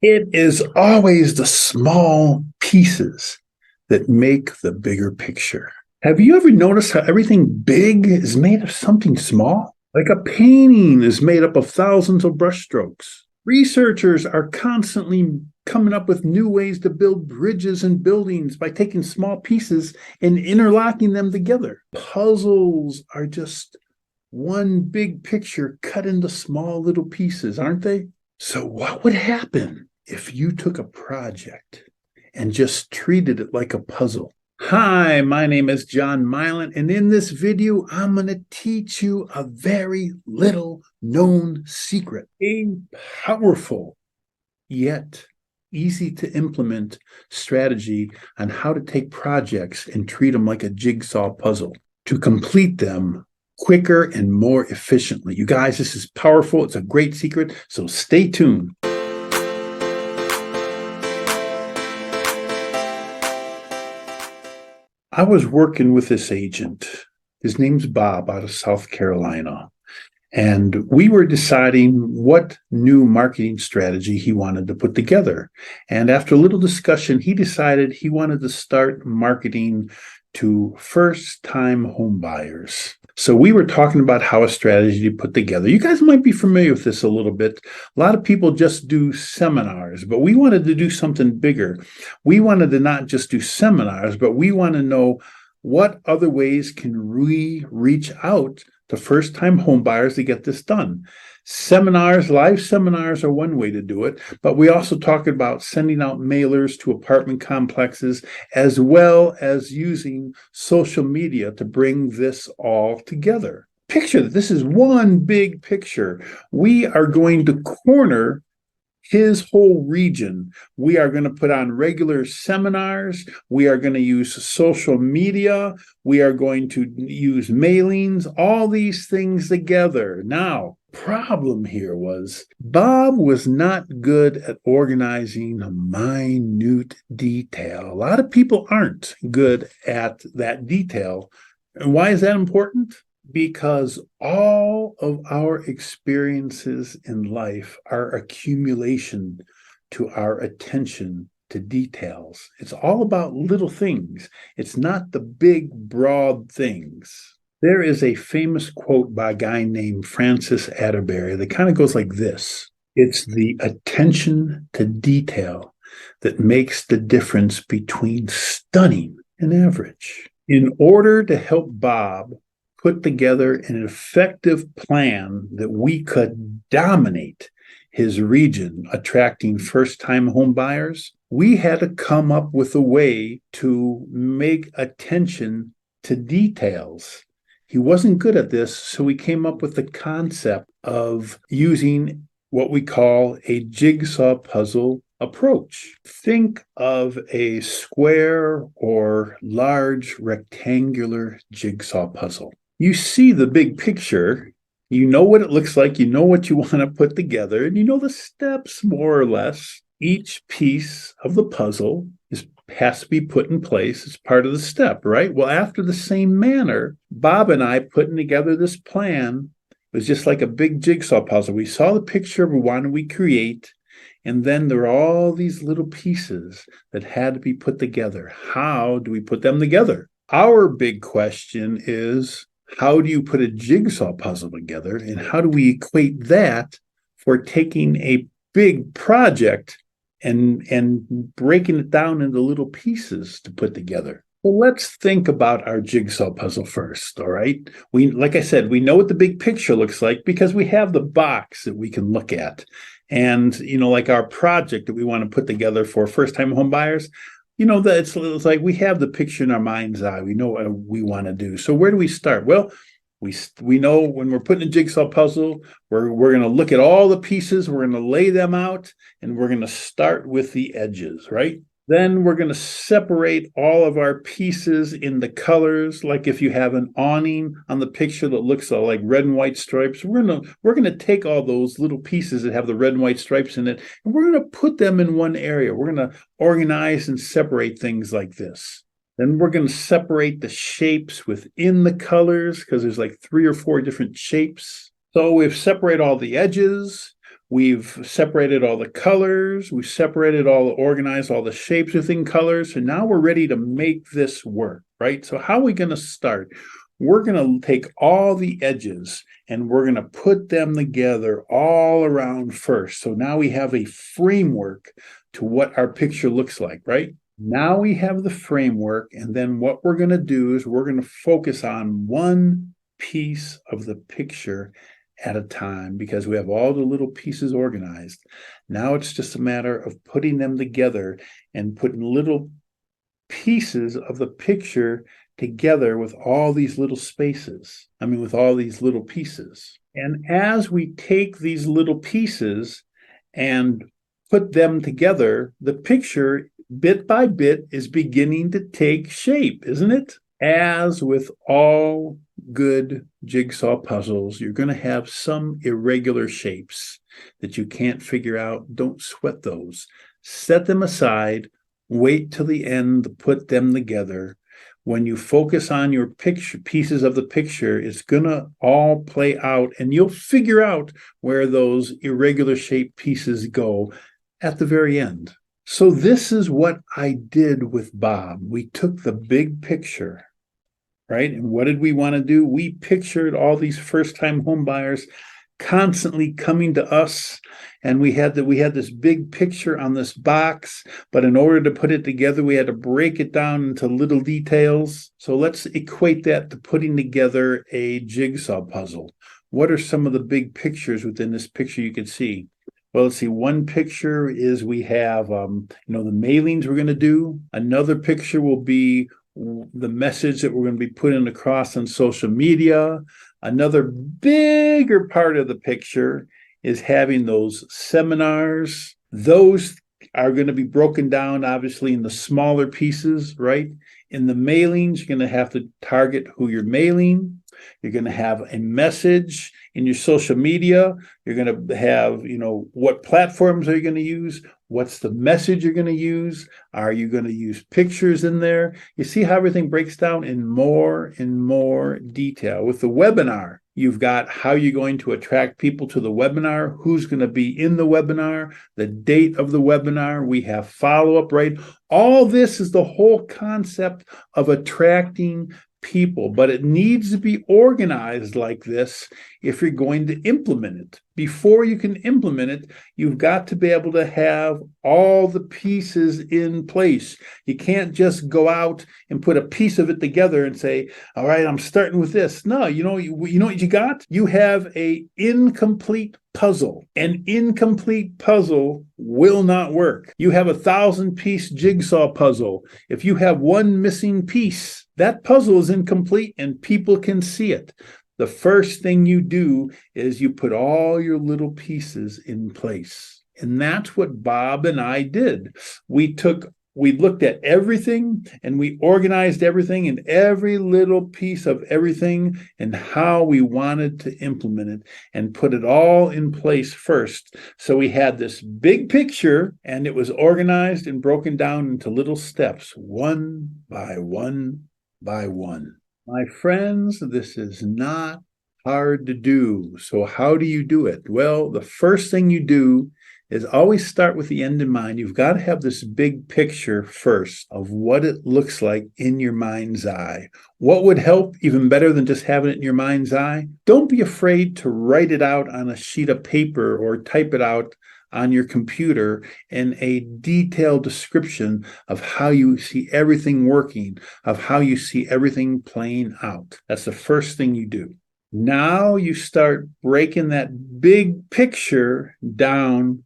It is always the small pieces that make the bigger picture. Have you ever noticed how everything big is made of something small? Like a painting is made up of thousands of brushstrokes. Researchers are constantly coming up with new ways to build bridges and buildings by taking small pieces and interlocking them together. Puzzles are just one big picture cut into small little pieces, aren't they? So, what would happen if you took a project and just treated it like a puzzle? Hi, my name is John Mylant, and in this video, I'm going to teach you a very little known secret, a powerful yet easy to implement strategy on how to take projects and treat them like a jigsaw puzzle to complete them quicker and more efficiently. You guys, this is powerful. It's a great secret, so stay tuned. I was working with this agent. His name's Bob out of South Carolina. And we were deciding what new marketing strategy he wanted to put together. And after a little discussion, he decided he wanted to start marketing to first-time home buyers. So we were talking about how a strategy to put together. You guys might be familiar with this a little bit. A lot of people just do seminars, but we wanted to do something bigger. We wanted to not just do seminars, but we want to know what other ways can we reach out to first-time home buyers to get this done. Seminars, live seminars are one way to do it, but we also talk about sending out mailers to apartment complexes, as well as using social media to bring this all together. Picture that this is one big picture. We are going to corner his whole region. We are going to put on regular seminars. We are going to use social media. We are going to use mailings, all these things together. Now, problem here was Bob was not good at organizing minute detail. A lot of people aren't good at that detail. And why is that important? Because all of our experiences in life are accumulation to our attention to details. It's all about little things. It's not the big, broad things. There is a famous quote by a guy named Francis Atterbury that kind of goes like this. It's the attention to detail that makes the difference between stunning and average. In order to help Bob put together an effective plan that we could dominate his region, attracting first-time home buyers, we had to come up with a way to make attention to details. He wasn't good at this, so we came up with the concept of using what we call a jigsaw puzzle approach. Think of a square or large rectangular jigsaw puzzle. You see the big picture, you know what it looks like, you know what you want to put together, and you know the steps more or less. Each piece of the puzzle has to be put in place as part of the step, right? Well, after the same manner, Bob and I putting together this plan was just like a big jigsaw puzzle. We saw the picture of what we create, and then there are all these little pieces that had to be put together. How do we put them together? Our big question is, how do you put a jigsaw puzzle together, and how do we equate that for taking a big project and breaking it down into little pieces to put together? Well, let's think about our jigsaw puzzle first, all right? Like I said, we know what the big picture looks like because we have the box that we can look at. And, like our project that we want to put together for first-time home buyers, that it's like we have the picture in our mind's eye. We know what we want to do. So where do we start? Well, we know when we're putting a jigsaw puzzle, we're going to look at all the pieces, we're going to lay them out, and we're going to start with the edges, right? Then we're going to separate all of our pieces in the colors. Like if you have an awning on the picture that looks like red and white stripes, we're going to take all those little pieces that have the red and white stripes in it, and we're going to put them in one area. We're going to organize and separate things like this. Then we're going to separate the shapes within the colors because there's like 3 or 4 different shapes. So we've separated all the edges. We've separated all the colors. We've separated organized all the shapes within colors. And now we're ready to make this work, right? So how are we going to start? We're going to take all the edges and we're going to put them together all around first. So now we have a framework to what our picture looks like, right? Now we have the framework, and then what we're going to do is we're going to focus on one piece of the picture at a time because we have all the little pieces organized. Now it's just a matter of putting them together and putting little pieces of the picture together with all these little spaces. With all these little pieces. And as we take these little pieces and put them together, the picture bit by bit is beginning to take shape, isn't it? As with all good jigsaw puzzles, you're going to have some irregular shapes that you can't figure out. Don't sweat those. Set them aside. Wait till the end to put them together. When you focus on your picture, pieces of the picture, it's going to all play out, and you'll figure out where those irregular shaped pieces go at the very end. So this is what I did with Bob. We took the big picture, right? And what did we want to do? We pictured all these first-time home buyers constantly coming to us, and we had this big picture on this box, but in order to put it together, we had to break it down into little details. So let's equate that to putting together a jigsaw puzzle. What are some of the big pictures within this picture you can see? Well, let's see. One picture is we have, the mailings we're going to do. Another picture will be the message that we're going to be putting across on social media. Another bigger part of the picture is having those seminars. Those are going to be broken down, obviously, in the smaller pieces, right? In the mailings, you're going to have to target who you're mailing. You're going to have a message in your social media. You're going to have, what platforms are you going to use? What's the message you're going to use? Are you going to use pictures in there? You see how everything breaks down in more and more detail. With the webinar, you've got how you're going to attract people to the webinar, who's going to be in the webinar, the date of the webinar. We have follow-up, right? All this is the whole concept of attracting people, but it needs to be organized like this if you're going to implement it. Before you can implement it, you've got to be able to have all the pieces in place. You can't just go out and put a piece of it together and say, all right, I'm starting with this. No, you know what you got? You have an incomplete puzzle. An incomplete puzzle will not work. You have a 1,000-piece jigsaw puzzle. If you have one missing piece, that puzzle is incomplete and people can see it. The first thing you do is you put all your little pieces in place. And that's what Bob and I did. We looked at everything and we organized everything and every little piece of everything and how we wanted to implement it and put it all in place first. So we had this big picture and it was organized and broken down into little steps, one by one by one. My friends, this is not hard to do. So how do you do it? Well, the first thing you do is always start with the end in mind. You've got to have this big picture first of what it looks like in your mind's eye. What would help even better than just having it in your mind's eye? Don't be afraid to write it out on a sheet of paper or type it out on your computer in a detailed description of how you see everything working, of how you see everything playing out. That's the first thing you do. Now you start breaking that big picture down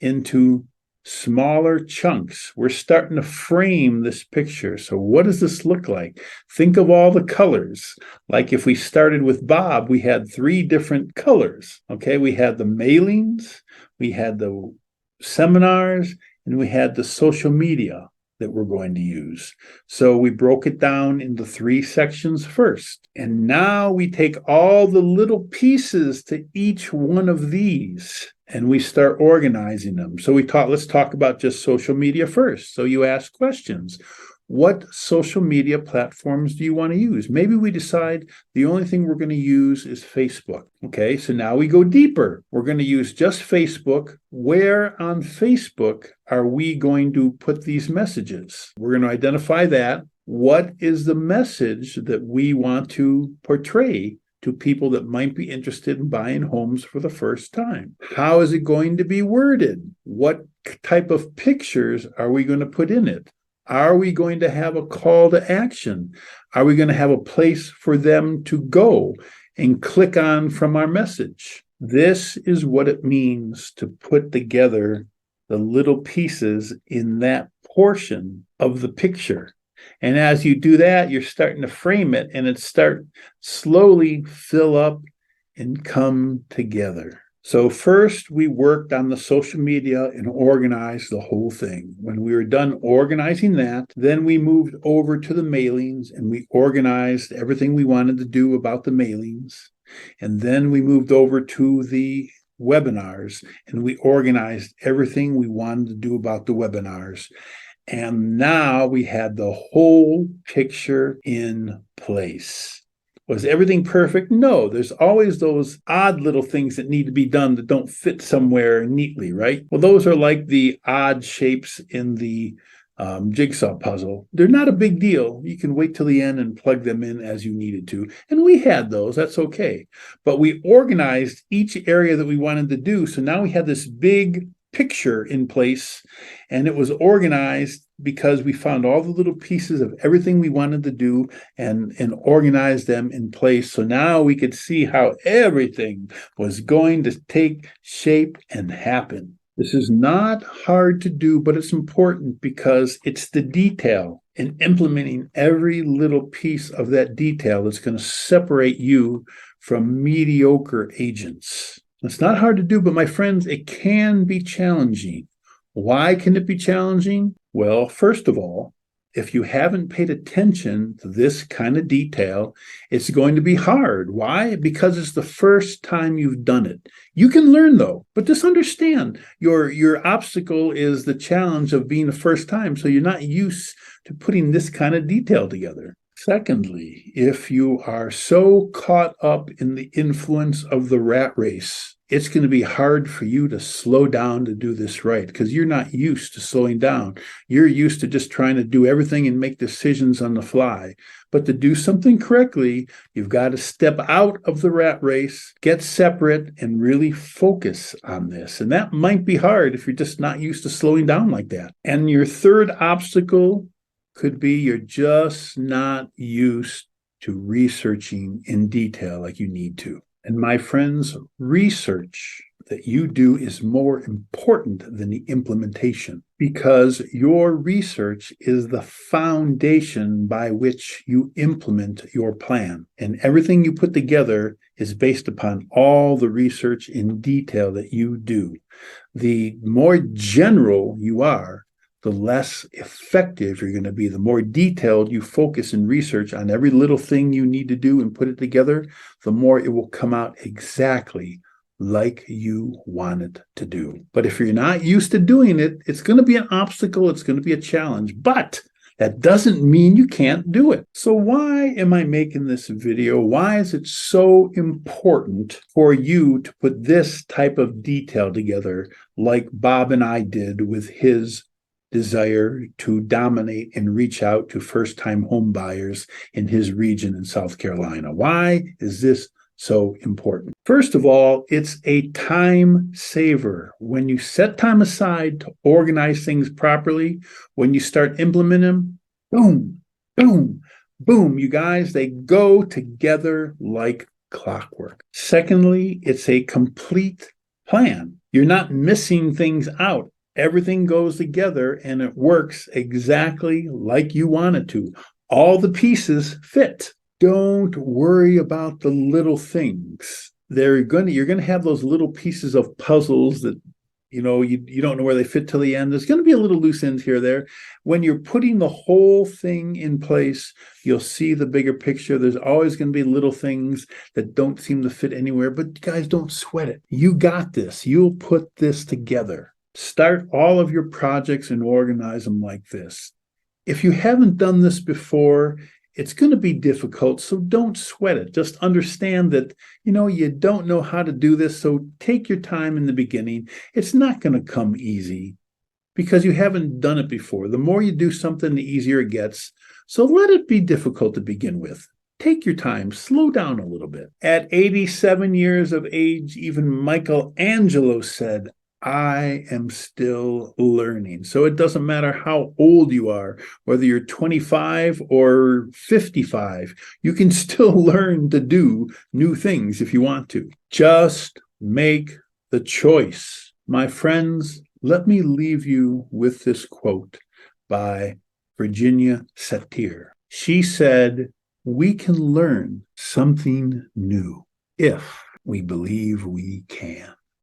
into smaller chunks. We're starting to frame this picture. So what does this look like? Think of all the colors. Like if we started with Bob, we had 3 different colors. Okay, we had the mailings, we had the seminars, and we had the social media that we're going to use. So we broke it down into 3 sections first. And now we take all the little pieces to each one of these and we start organizing them. So let's talk about just social media first. So you ask questions. what social media platforms do you want to use? Maybe we decide the only thing we're going to use is Facebook. Okay, so now we go deeper. We're going to use just Facebook. Where on Facebook are we going to put these messages? We're going to identify that. What is the message that we want to portray to people that might be interested in buying homes for the first time? How is it going to be worded? What type of pictures are we going to put in it? Are we going to have a call to action? Are we going to have a place for them to go and click on from our message? This is what it means to put together the little pieces in that portion of the picture. And as you do that, you're starting to frame it, and it start slowly fill up and come together. So first, we worked on the social media and organized the whole thing. When we were done organizing that, then we moved over to the mailings, and we organized everything we wanted to do about the mailings. And then we moved over to the webinars, and we organized everything we wanted to do about the webinars. And now we had the whole picture in place. Was everything perfect? No, there's always those odd little things that need to be done that don't fit somewhere neatly, right? Well, those are like the odd shapes in the jigsaw puzzle. They're not a big deal. You can wait till the end and plug them in as you needed to. And we had those. That's okay. But we organized each area that we wanted to do. So now we had this big picture in place, and it was organized because we found all the little pieces of everything we wanted to do and organized them in place. So now we could see how everything was going to take shape and happen. This is not hard to do, but it's important because it's the detail and implementing every little piece of that detail that's going to separate you from mediocre agents. It's not hard to do, but my friends, it can be challenging. Why can it be challenging? Well, first of all, if you haven't paid attention to this kind of detail, it's going to be hard. Why? Because it's the first time you've done it. You can learn though, but just understand your obstacle is the challenge of being the first time. So you're not used to putting this kind of detail together. Secondly, if you are so caught up in the influence of the rat race, it's going to be hard for you to slow down to do this right because you're not used to slowing down. You're used to just trying to do everything and make decisions on the fly. But to do something correctly, you've got to step out of the rat race, get separate, and really focus on this. And that might be hard if you're just not used to slowing down like that. And your third obstacle could be you're just not used to researching in detail like you need to. And my friends, research that you do is more important than the implementation because your research is the foundation by which you implement your plan. And everything you put together is based upon all the research in detail that you do. The more general you are, the less effective you're going to be. The more detailed you focus and research on every little thing you need to do and put it together, the more it will come out exactly like you want it to do. But if you're not used to doing it, it's going to be an obstacle. It's going to be a challenge. But that doesn't mean you can't do it. So why am I making this video? Why is it so important for you to put this type of detail together like Bob and I did with his desire to dominate and reach out to first-time home buyers in his region in South Carolina? Why is this so important? First of all, it's a time saver. When you set time aside to organize things properly, when you start implementing them, boom, boom, boom, you guys, they go together like clockwork. Secondly, it's a complete plan. You're not missing things out. Everything goes together and it works exactly like you want it to. All the pieces fit. Don't worry about the little things. You're going to have those little pieces of puzzles that you don't know where they fit till the end. There's going to be a little loose ends here or there. When you're putting the whole thing in place, you'll see the bigger picture. There's always going to be little things that don't seem to fit anywhere, but guys, don't sweat it. You got this. You'll put this together. Start all of your projects and organize them like this. If you haven't done this before, it's going to be difficult, so don't sweat it. Just understand that, you don't know how to do this, so take your time in the beginning. It's not going to come easy because you haven't done it before. The more you do something, the easier it gets. So let it be difficult to begin with. Take your time, slow down a little bit. At 87 years of age, even Michelangelo said, I am still learning. So it doesn't matter how old you are, whether you're 25 or 55, you can still learn to do new things if you want to. Just make the choice. My friends, let me leave you with this quote by Virginia Satir. She said, we can learn something new if we believe we can.